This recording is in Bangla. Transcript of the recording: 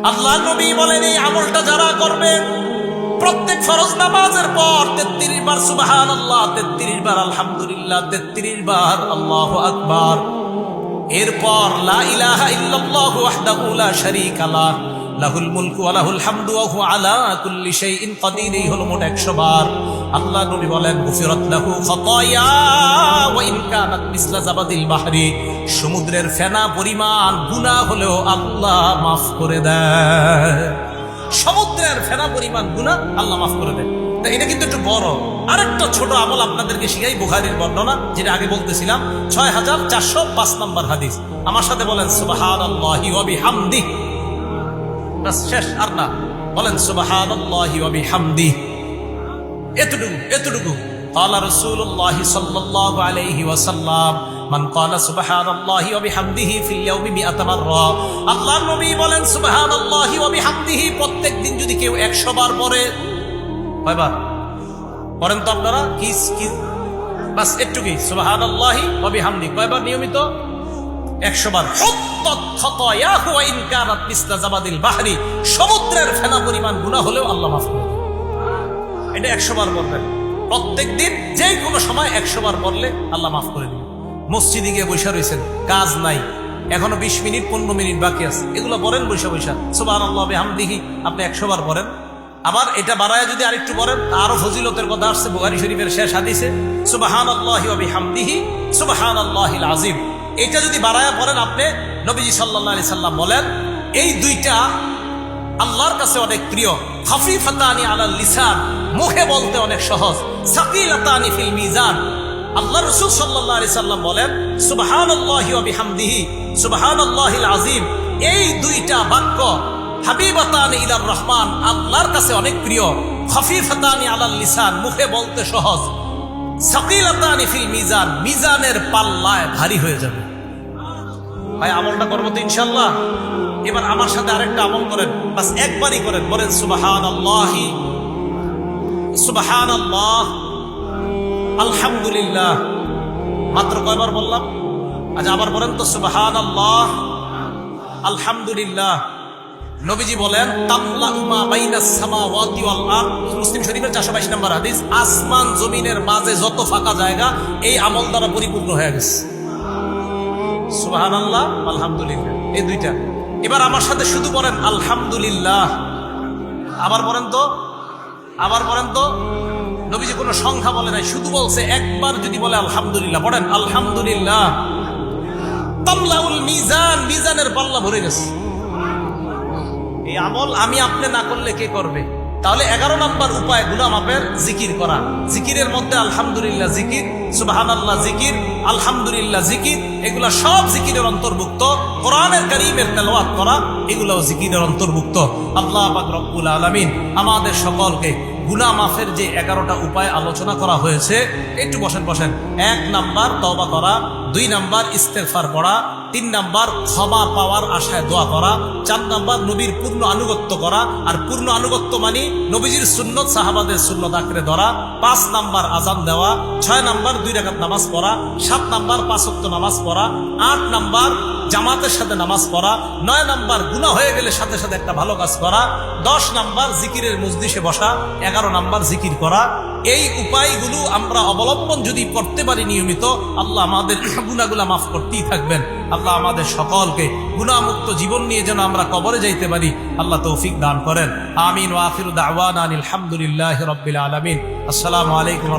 আল্লাহ নবী বলেন এই আমলটা যারা করবে প্রত্যেক ফরজ নামাজের পর 33 বার সুবহানাল্লাহ, 33 বার আলহামদুলিল্লাহ, 33 বার আল্লাহু আকবার, এরপর লা ইলাহা ইল্লাল্লাহু ওয়াহদাহু লা শারীকা লাহ লাহুল মুলকু ওয়া লাহুল হামদু ওয়া হুয়া আলা কুল্লি শাইইন কাদির, এই হলো মোট 100 বার। আল্লাহ নবী বলেন গুফিরাত লাহু খাতায়া ওয়া ইন কানাত মিসলা জাবাদিল বাহরি, সমুদ্রের ফেনা পরিমাণ গুনাহ হলেও আল্লাহ মাফ করে দেয়। সমুদ্রের ফেনা পরিমাণ গুনাহ আল্লাহ মাফ করে দেয়। তা এটা কিন্তু একটু বড়। আরেকটা ছোট আমল আপনাদেরকে শিখাই, বুখারীর বর্ণনা, যেটা আগে বলতেছিলাম, 6405 নম্বর হাদিস। আমার সাথে বলেন সুবহানাল্লাহি ওয়া বিহামদিহি। বাস, শেষ, আর না। বলেন সুবহানাল্লাহি ওয়া বিহামদিহি। এতটুকু। قال رسول الله صلى الله عليه وسلم من قال سبحان الله وبحمده في اليوم 100 مرة। আল্লাহর নবী বলেন সুবহানাল্লাহি ওয়া বিহামদিহি প্রত্যেক দিন যদি কেউ 100 বার পড়ে, কয়বার পড়েন তো আপনারা? কি বাস একটুকুই, সুবহানাল্লাহি ওয়া বিহামদিহি কয়বার নিয়মিত? 100 বার। হুত্তাত খাতায়াহু ওয়া ইন কানাত মিসলা জাবাদিল বাহরি, সমুদ্রের ফেনা পরিমাণ গুনাহ হলেও আল্লাহ মাফ করে দেন। এটা 100 বার পড়বেন প্রত্যেক দিন, যে কোনো সময় 100 বার পড়লে আল্লাহ মাফ করে দিবেন। মসজিদে গিয়ে বসে রয়েছেন, কাজ নাই, এখনো 20 মিনিট 15 মিনিট বাকি আছে, এগুলো পড়েন বসে সুবহানাল্লাহ বিহামদিহি, আপনি 100 বার পড়েন। আবার এটা বাড়ায় যদি আরেকটু পড়েন, আরো ফজিলতের কথা আসছে বুখারী শরীফের শেষ হাদিসে, সুবহানাল্লাহি ওয়া বিহামদিহি সুবহানাল্লাহিল আযীম। এটা যদি বাড়ায় পড়েন আপনি, নবীজি সাল্লাল্লাহু আলাইহি সাল্লাম বলেন এই দুইটা আল্লাহর কাছে অনেক প্রিয়। খাফিফাতানি আলাল লিসান, মুখে বলতে অনেক সহজ। সাকিলাতানি ফিল মিজান, আল্লাহ রাসূল সাল্লাল্লাহু আলাইহি সাল্লাম বলেন সুবহানাল্লাহি ওয়া বিহামদিহি সুবহানাল্লাহিল আযীম, এই দুইটা বাক্য হাবিবাতানি ইলার রহমান, আল্লাহর কাছে অনেক প্রিয়। খাফিফাতানি আলাল লিসান, মুখে বলতে সহজ। সাকিলাতানি ফিল মিজান, মিজানের পাল্লায় ভারী হয়ে যাবে। ভাই আমলটা করবো তো ইনশাআল্লাহ। এবার আমার সাথে আরেকটা আমল করেন, বাস একবারই করেন। বলেন সুবহানাল্লাহি সুবহানাল্লাহ আলহামদুলিল্লাহ। মাত্র কয়বার বললাম? আচ্ছা আবার বলেন তো সুবহানাল্লাহ আলহামদুলিল্লাহ। নবীজি বলেন তামলাউ মা বাইনাস সামাওয়াতি ওয়াল আরদ, মুসলিম শরীফের 422 নম্বর হাদিস, আসমান জমিনের মাঝে যত ফাঁকা জায়গা এই আমল দ্বারা পরিপূর্ণ হয়ে গেছে। সুবহানাল্লাহ আলহামদুলিল্লাহ, এই দুইটা। এবার আমার সাথে শুধু বলেন আলহামদুলিল্লাহ। আবার বলেন তো। নবীজি কোনো সংখ্যা বলে নাই, শুধু বলছে একবার যদি বলে আলহামদুলিল্লাহ, পড়েন আলহামদুলিল্লাহ, তামলাউল মিজান, মিজানের পাল্লা ভরে গেছে। এই আমল আমি আপনি না করলে কে করবে? তাহলে 11 নম্বর উপায় গুনাহ মাফের জিকির করা। জিকিরের মধ্যে আলহামদুলিল্লাহ জিকির, সুবহানাল্লাহ জিকির, আলহামদুলিল্লাহ জিকির, এগুলা সব জিকিরের অন্তর্ভুক্ত। কোরআনের কারীমের তেলাওয়াত করা, এগুলাও জিকিরের অন্তর্ভুক্ত। আল্লাহ পাক রব্বুল আলামিন আমাদের সকলকে গুনাহ মাফের যে 11টা উপায় আলোচনা করা হয়েছে, একটু বসেন। 1 নাম্বার তওবা করা, 2 নাম্বার ইস্তেগফার পড়া, 3 নাম্বার ক্ষমা পাওয়ার আশায় দোয়া করা, 4 নাম্বার নবীর পূর্ণ আনুগত্য করা। আর পূর্ণ আনুগত্য মানে নবীজির সুন্নত সাহাবাদের সুন্নত আঁকড়ে ধরা। 5 নাম্বার আজান দেওয়া, 6 নাম্বার 2 রাকাত নামাজ পড়া, 7 নাম্বার 5 ওয়াক্ত নামাজ পড়া, 8 নাম্বার জামাতের সাথে নামাজ পড়া, 9 নাম্বার গুনাহ হয়ে গেলে সাথে সাথে একটা ভালো কাজ করা, 10 নাম্বার জিকিরের মজলিসে বসা, 11 নাম্বার জিকির করা। এই উপায়গুলো আমরা অবলম্বন যদি করতে পারি নিয়মিত, আল্লাহ আমাদের গুনাহগুলো মাফ করতেই থাকবেন। আল্লাহ আমাদের সকলকে গুনাহমুক্ত জীবন নিয়ে যেন আমরা কবরে যাইতে পারি, আল্লাহ তৌফিক দান করেন। আমিন ওয়া আখিরু দাওয়ানা আলহামদুলিল্লাহি রাব্বিল আলামিন। আসসালামু আলাইকুম।